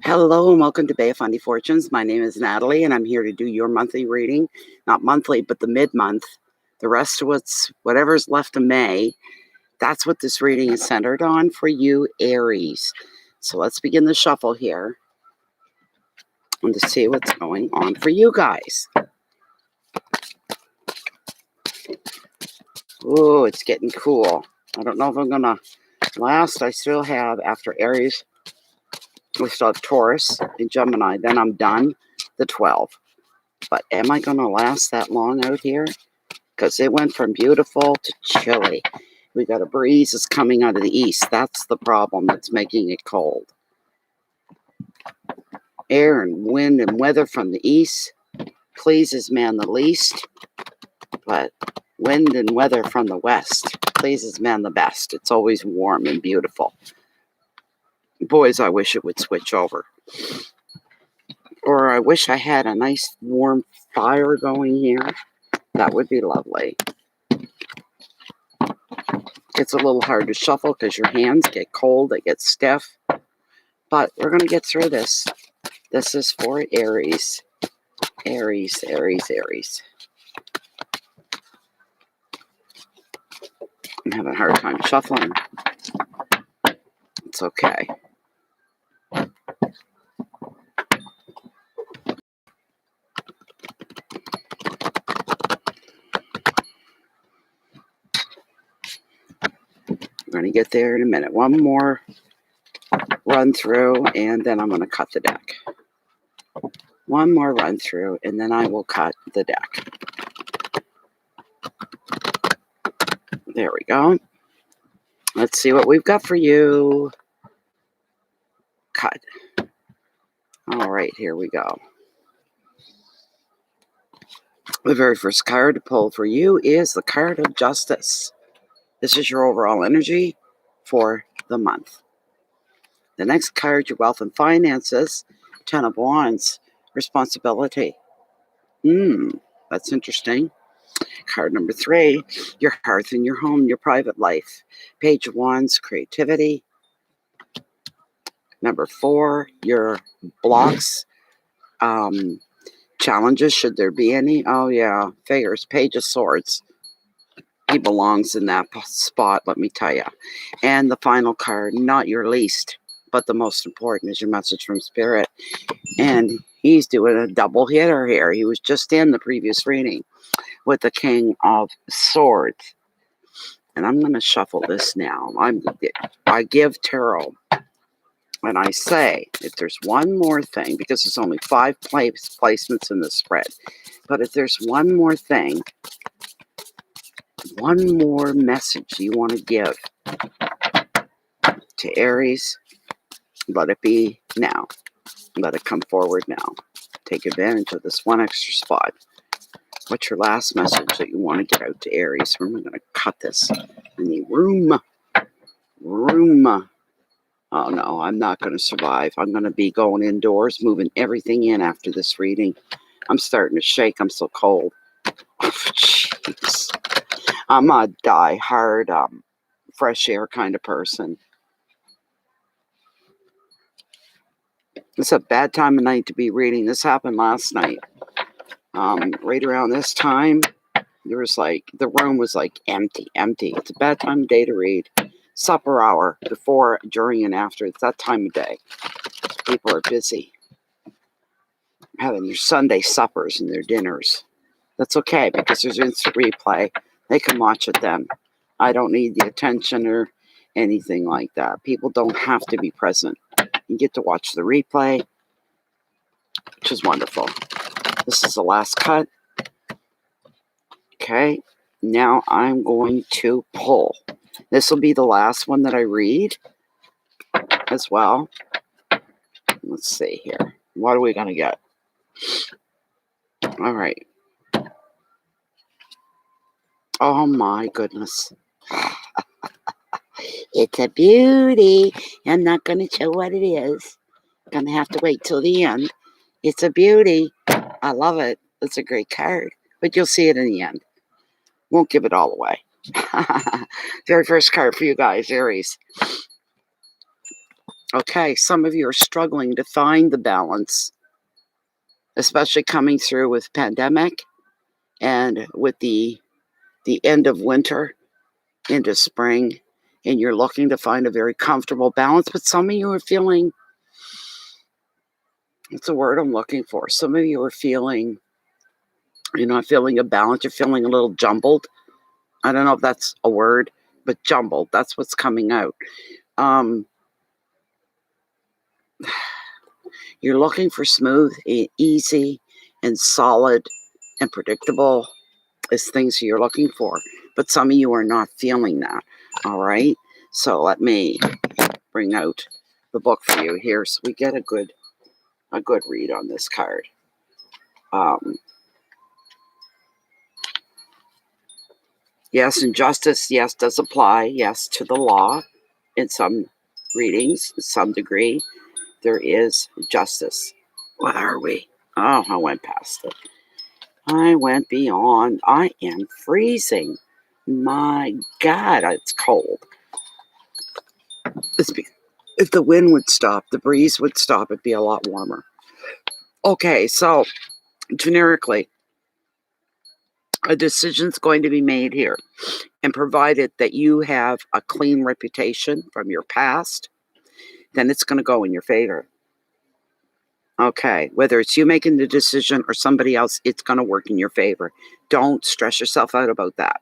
Hello and welcome to Bay of Fundy Fortunes. My name is Natalie and I'm here to do your monthly reading. Not monthly, but the mid-month. The rest of whatever's left of May, that's what this reading is centered on for you, Aries. So let's begin the shuffle here and to see what's going on for you guys. Oh, it's getting cool. I don't know if I'm going to last. I still have, after Aries, we still have Taurus and Gemini. Then I'm done, the 12. But am I going to last that long out here? Because it went from beautiful to chilly. We got a breeze that's coming out of the east. That's the problem that's making it cold. Air and wind and weather from the east pleases man the least. But wind and weather from the west pleases man the best. It's always warm and beautiful. Boys, I wish it would switch over. Or I wish I had a nice warm fire going here. That would be lovely. It's a little hard to shuffle because your hands get cold, they get stiff. But we're going to get through this. This is for Aries. Aries, Aries, Aries. I'm having a hard time shuffling. It's okay. We're going to get there in a minute. One more run through, and then I'm going to cut the deck. One more run through, and then I will cut the deck. There we go. Let's see what we've got for you. Cut. All right, here we go. The very first card to pull for you is the card of Justice. This is your overall energy for the month. The next card, your wealth and finances, 10 of Wands, responsibility. That's interesting. Card number 3, your hearth and your home, your private life. Page of Wands, creativity. Number 4, your blocks, challenges, should there be any. Oh yeah, figures, Page of Swords. He belongs in that spot, let me tell you. And the final card, not your least, but the most important, is your message from Spirit. And he's doing a double hitter here. He was just in the previous reading with the King of Swords. And I'm going to shuffle this now. I give tarot, and I say, if there's one more thing, because there's only 5 placements in the spread, but if there's one more thing, one more message you want to give to Aries, let it be now. Let it come forward now. Take advantage of this one extra spot. What's your last message that you want to get out to Aries? We're going to cut this. I need room. Room. Oh no, I'm not going to survive. I'm going to be going indoors, moving everything in after this reading. I'm starting to shake. I'm so cold. Oh, jeez. I'm a die-hard, fresh air kind of person. It's a bad time of night to be reading. This happened last night. Right around this time, there was the room was empty. It's a bad time of day to read. Supper hour, before, during, and after. It's that time of day. People are busy having your Sunday suppers and their dinners. That's okay, because there's instant replay. They can watch it then. I don't need the attention or anything like that. People don't have to be present. You get to watch the replay, which is wonderful. This is the last cut. Okay, now I'm going to pull. This will be the last one that I read as well. Let's see here. What are we going to get? All right. Oh my goodness. It's a beauty. I'm not going to show what it is. Gonna have to wait till the end. It's a beauty. I love it. It's a great card. But you'll see it in the end. Won't give it all away. Very first card for you guys, Aries. Okay, some of you are struggling to find the balance, especially coming through with pandemic and with the end of winter into spring, and you're looking to find a very comfortable balance. But some of you are feeling, it's a word I'm looking for. Some of you are feeling, you're not feeling a balance. You're feeling a little jumbled. I don't know if that's a word, but jumbled. That's what's coming out. You're looking for smooth, easy, and solid and predictable is things you're looking for. But some of you are not feeling that. All right. So let me bring out the book for you here so we get a good read on this card. Yes, injustice, yes, does apply, yes, to the law in some readings, to some degree. There is justice. What are we? Oh, I went past it. I went beyond. I am freezing. My God, it's cold. If the wind would stop, the breeze would stop, it'd be a lot warmer. Okay, so generically, a decision's going to be made here. And provided that you have a clean reputation from your past, then it's going to go in your favor. Okay, whether it's you making the decision or somebody else, it's going to work in your favor. Don't stress yourself out about that.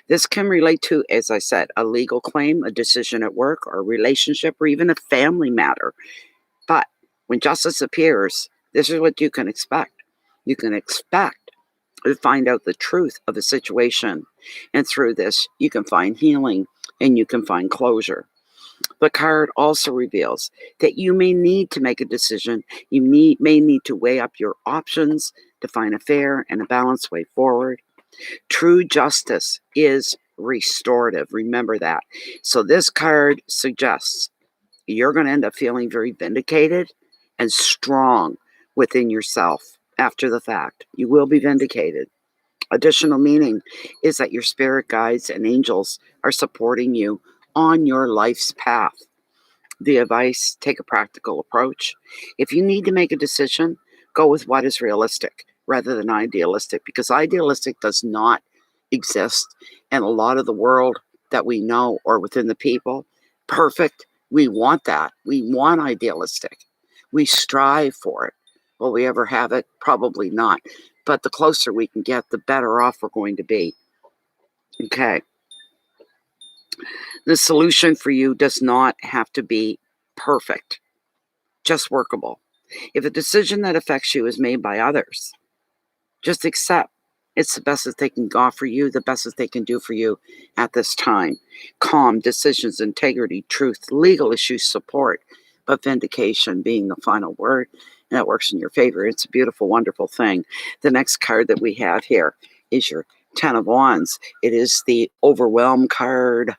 This can relate to, as I said, a legal claim, a decision at work, or a relationship, or even a family matter. But when justice appears, this is what you can expect. You can expect to find out the truth of the situation. And through this, you can find healing and you can find closure. The card also reveals that you may need to make a decision. You may need to weigh up your options to find a fair and a balanced way forward. True justice is restorative. Remember that. So this card suggests you're going to end up feeling very vindicated and strong within yourself after the fact. You will be vindicated. Additional meaning is that your spirit guides and angels are supporting you on your life's path. The advice, take a practical approach. If you need to make a decision, go with what is realistic rather than idealistic, because idealistic does not exist in a lot of the world that we know or within the people. Perfect. We want that. We want idealistic. We strive for it. Will we ever have it? Probably not. But the closer we can get, the better off we're going to be. Okay. The solution for you does not have to be perfect, just workable. If a decision that affects you is made by others, just accept it's the best that they can offer you, the best that they can do for you at this time. Calm, decisions, integrity, truth, legal issues, support, but vindication being the final word. And that works in your favor. It's a beautiful, wonderful thing. The next card that we have here is your 10 of Wands. It is the overwhelm card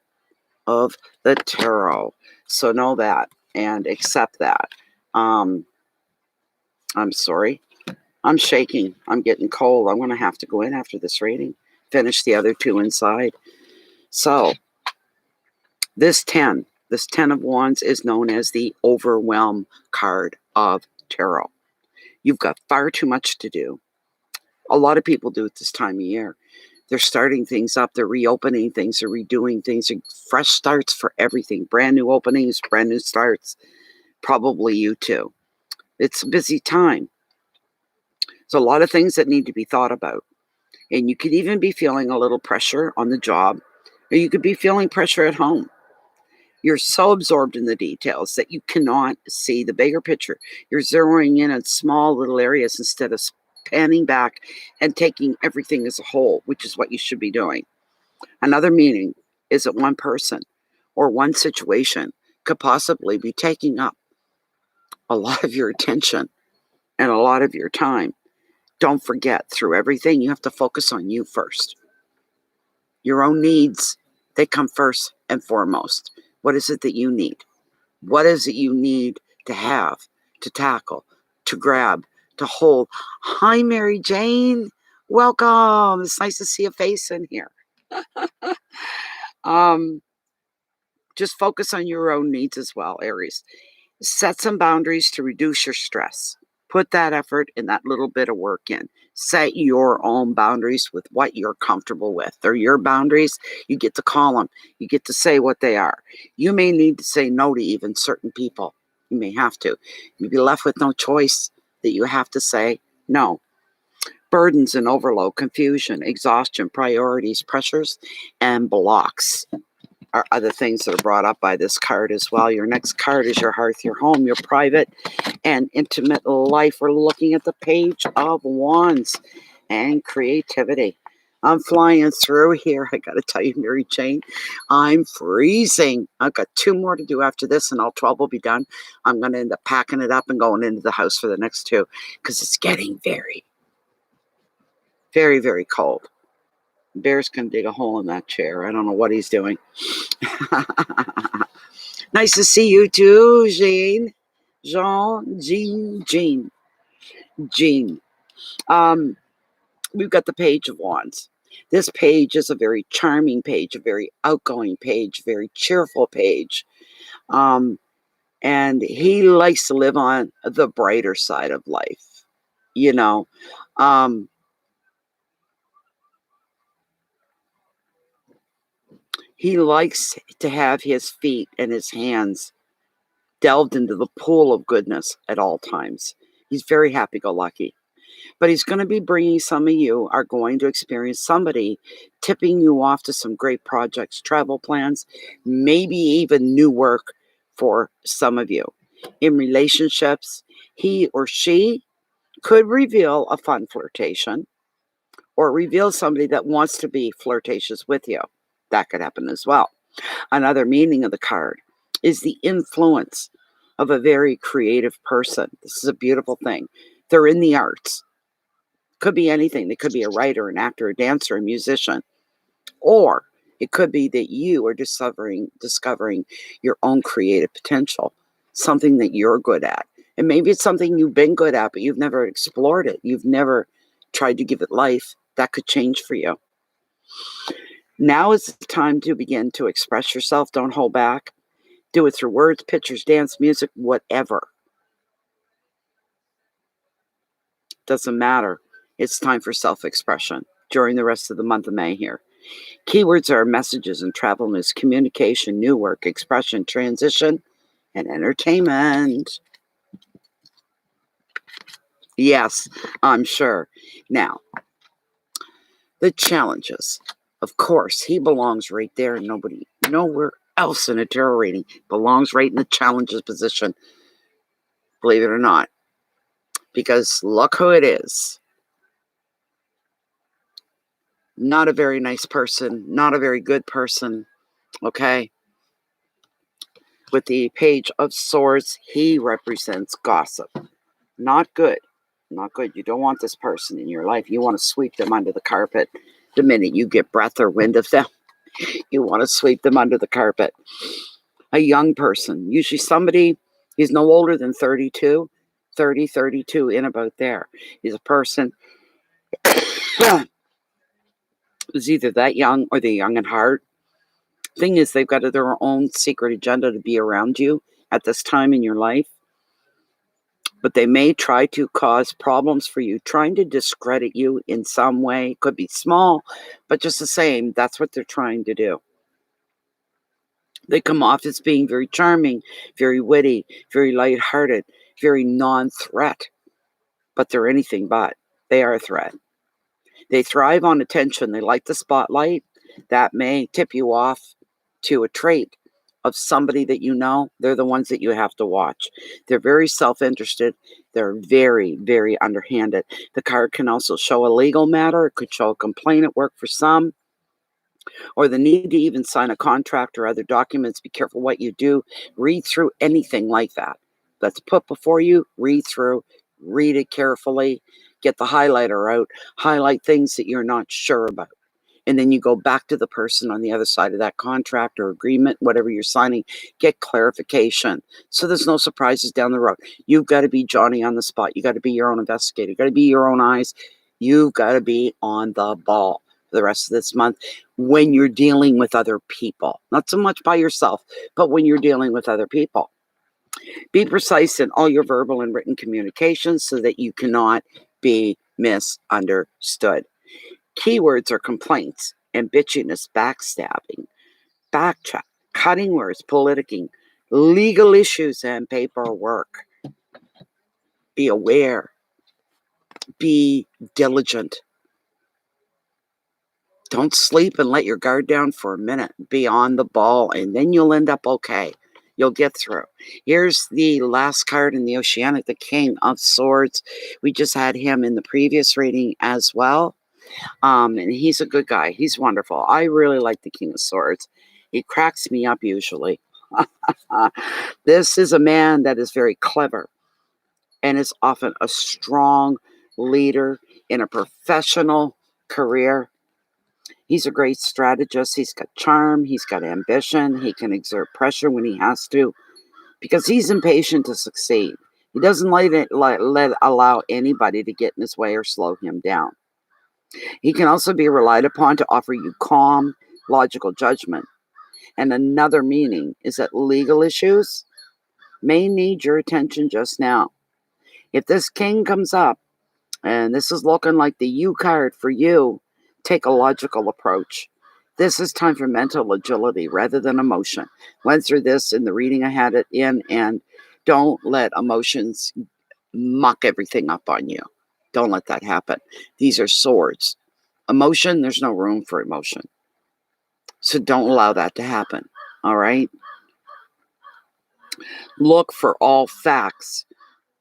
of the tarot. So know that and accept that. I'm sorry. I'm shaking. I'm getting cold. I'm going to have to go in after this reading. Finish the other two inside. So this 10 of Wands is known as the overwhelm card of tarot. You've got far too much to do. A lot of people do it this time of year. They're starting things up. They're reopening things. They're redoing things. Fresh starts for everything. Brand new openings, brand new starts. Probably you too. It's a busy time. There's a lot of things that need to be thought about. And you could even be feeling a little pressure on the job, or you could be feeling pressure at home. You're so absorbed in the details that you cannot see the bigger picture. You're zeroing in on small little areas instead of panning back and taking everything as a whole, which is what you should be doing. Another meaning is that one person or one situation could possibly be taking up a lot of your attention and a lot of your time. Don't forget, through everything, you have to focus on you first. Your own needs, they come first and foremost. What is it that you need? What is it you need to have? to tackle, to grab, to hold. Hi, Mary Jane. Welcome. It's nice to see a face in here. Just focus on your own needs as well, Aries. Set some boundaries to reduce your stress. Put that effort and that little bit of work in. Set your own boundaries with what you're comfortable with. They're your boundaries. You get to call them. You get to say what they are. You may need to say no to even certain people. You may have to. You'll be left with no choice that you have to say no. Burdens and overload, confusion, exhaustion, priorities, pressures, and blocks are other things that are brought up by this card as well. Your next card is your hearth, your home, your private and intimate life. We're looking at the Page of Wands and creativity. I'm flying through here. I got to tell you, Mary Jane, I'm freezing. I've got 2 more to do after this, and all 12 will be done. I'm going to end up packing it up and going into the house for the next 2 because it's getting very, very, very cold. Bear's can dig a hole in that chair. I don't know what he's doing. Nice to see you too, Jean. Jean. We've got the Page of Wands. This page is a very charming page, a very outgoing page, very cheerful page. And he likes to live on the brighter side of life, you know. He likes to have his feet and his hands delved into the pool of goodness at all times. He's very happy-go-lucky. But he's going to be bringing, some of you are going to experience somebody tipping you off to some great projects, travel plans, maybe even new work for some of you. In relationships, he or she could reveal a fun flirtation or reveal somebody that wants to be flirtatious with you. That could happen as well. Another meaning of the card is the influence of a very creative person. This is a beautiful thing. They're in the arts. Could be anything. They could be a writer, an actor, a dancer, a musician. Or it could be that you are discovering your own creative potential, something that you're good at. And maybe it's something you've been good at, but you've never explored it. You've never tried to give it life. That could change for you. Now is the time to begin to express yourself. Don't hold back. Do it through words, pictures, dance, music, whatever. Doesn't matter. It's time for self-expression during the rest of the month of May here. Keywords are messages and travel news, communication, new work, expression, transition, and entertainment. Yes, I'm sure. Now, the challenges. Of course, he belongs right there. Nowhere else in a tarot reading belongs right in the challenges position. Believe it or not. Because look who it is. Not a very nice person. Not a very good person. Okay? With the Page of Swords, he represents gossip. Not good. Not good. You don't want this person in your life. You want to sweep them under the carpet. The minute you get breath or wind of them, you want to sweep them under the carpet. A young person, usually somebody, he's no older than 32, 30, 32, in about there. He's a person who's either that young or they're young at heart. Thing is, they've got their own secret agenda to be around you at this time in your life. But they may try to cause problems for you, trying to discredit you in some way. Could be small, but just the same, that's what they're trying to do. They come off as being very charming, very witty, very lighthearted, very non-threat. But they're anything but. They are a threat. They thrive on attention. They like the spotlight. That may tip you off to a trait of somebody that you know. They're the ones that you have to watch. They're very self-interested. They're very, very underhanded. The card can also show a legal matter. It could show a complaint at work for some, or the need to even sign a contract or other documents. Be careful what you do. Read through anything like that that's put before you. Read through. Read it carefully. Get the highlighter out. Highlight things that you're not sure about. And then you go back to the person on the other side of that contract or agreement, whatever you're signing, get clarification. So there's no surprises down the road. You've got to be Johnny on the spot. You got to be your own investigator. You got to be your own eyes. You've got to be on the ball for the rest of this month when you're dealing with other people. Not so much by yourself, but when you're dealing with other people. Be precise in all your verbal and written communications so that you cannot be misunderstood. Keywords are complaints and bitchiness, backstabbing, backchat, cutting words, politicking, legal issues, and paperwork. Be aware. Be diligent. Don't sleep and let your guard down for a minute. Be on the ball, and then you'll end up okay. You'll get through. Here's the last card in the Oceanic, the King of Swords. We just had him in the previous reading as well. And he's a good guy. He's wonderful. I really like the King of Swords. He cracks me up usually. This is a man that is very clever and is often a strong leader in a professional career. He's a great strategist. He's got charm. He's got ambition. He can exert pressure when he has to because he's impatient to succeed. He doesn't allow anybody to get in his way or slow him down. He can also be relied upon to offer you calm, logical judgment. And another meaning is that legal issues may need your attention just now. If this king comes up, and this is looking like the U card for you, take a logical approach. This is time for mental agility rather than emotion. Went through this in the reading I had it in, and don't let emotions muck everything up on you. Don't let that happen. These are swords. Emotion, there's no room for emotion. So don't allow that to happen. All right? Look for all facts.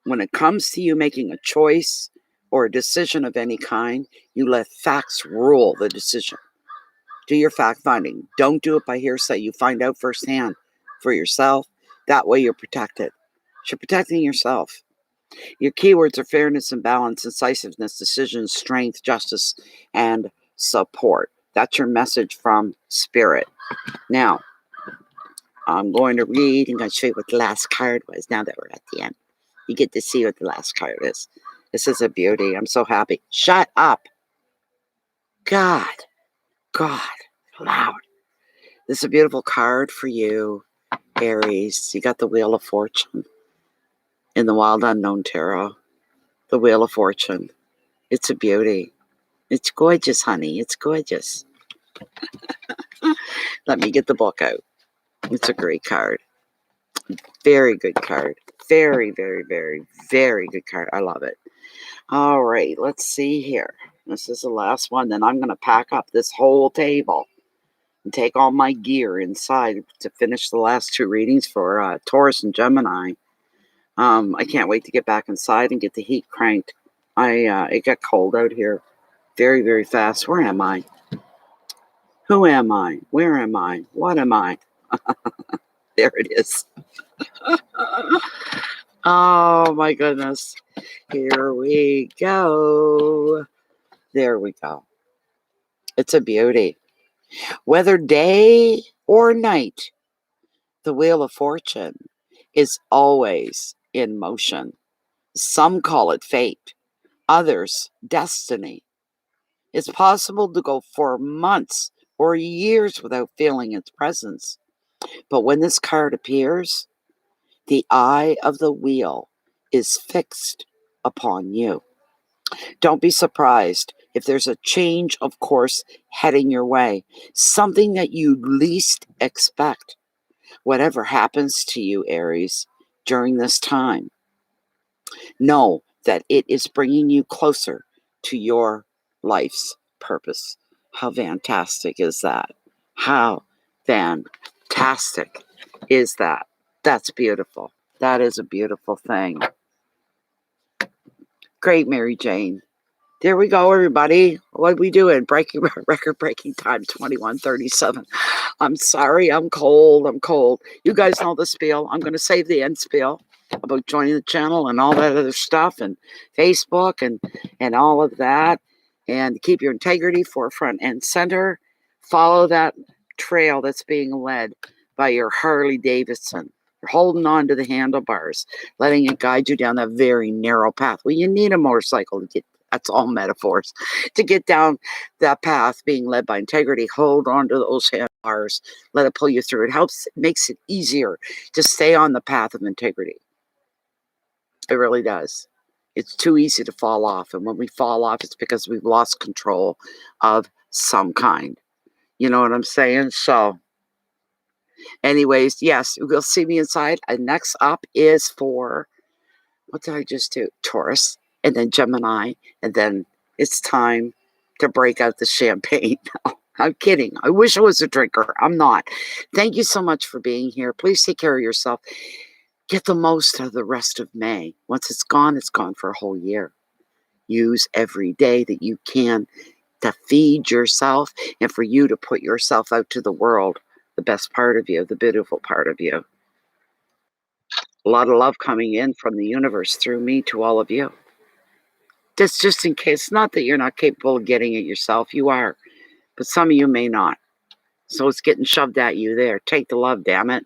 When it comes to you making a choice or a decision of any kind, you let facts rule the decision. Do your fact finding. Don't do it by hearsay. You find out firsthand for yourself. That way you're protected. You're protecting yourself. Your keywords are fairness and balance, incisiveness, decision, strength, justice, and support. That's your message from Spirit. Now, I'm going to read. I'm going to show you what the last card was now that we're at the end. You get to see what the last card is. This is a beauty. I'm so happy. Shut up. God, loud. This is a beautiful card for you, Aries. You got the Wheel of Fortune in the Wild Unknown Tarot. The Wheel of Fortune. It's a beauty. It's gorgeous, honey. It's gorgeous. Let me get the book out. It's a great card. Very good card. Very, very, very, very good card. I love it. All right, let's see here. This is the last one. Then I'm going to pack up this whole table and take all my gear inside to finish the last two readings for Taurus and Gemini. I can't wait to get back inside and get the heat cranked. It got cold out here very, very fast. Where am I? Who am I? Where am I? What am I? There it is. Oh, my goodness. Here we go. There we go. It's a beauty. Whether day or night, the Wheel of Fortune is always in motion. Some call it fate, others destiny. It's possible to go for months or years without feeling its presence. But when this card appears, the eye of the wheel is fixed upon you. Don't be surprised if there's a change of course heading your way, something that you least expect. Whatever happens to you, Aries, during this time, know that it is bringing you closer to your life's purpose. How fantastic is that? How fantastic is that? That's beautiful. That is a beautiful thing. Great, Mary Jane. There we go, everybody. What we doing? Record-breaking time, 21:37. I'm sorry, I'm cold. You guys know the spiel. I'm going to save the end spiel about joining the channel and all that other stuff and Facebook and all of that. and keep your integrity forefront and center. Follow that trail that's being led by your Harley Davidson. You're holding on to the handlebars, letting it guide you down that very narrow path. Well, you need a motorcycle to get, that's all metaphors, to get down that path being led by integrity. Hold on to those handlebars, let it pull you through. It helps, it makes it easier to stay on the path of integrity. It really does. It's too easy to fall off. And when we fall off, it's because we've lost control of some kind. You know what I'm saying? So, anyways, yes, you'll see me inside. And next up is for, what did I just do? Taurus, and then Gemini, and then it's time to break out the champagne. I'm kidding. I wish I was a drinker. I'm not. Thank you so much for being here. Please take care of yourself. Get the most of the rest of May. Once it's gone for a whole year. Use every day that you can to feed yourself and for you to put yourself out to the world, the best part of you, the beautiful part of you. A lot of love coming in from the universe through me to all of you. That's just in case, not that you're not capable of getting it yourself, you are, but some of you may not. So it's getting shoved at you there. Take the love, damn it.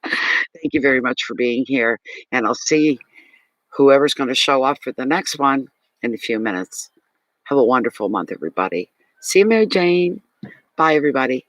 Thank you very much for being here, and I'll see whoever's going to show up for the next one in a few minutes. Have a wonderful month, everybody. See you, Mary Jane. Bye, everybody.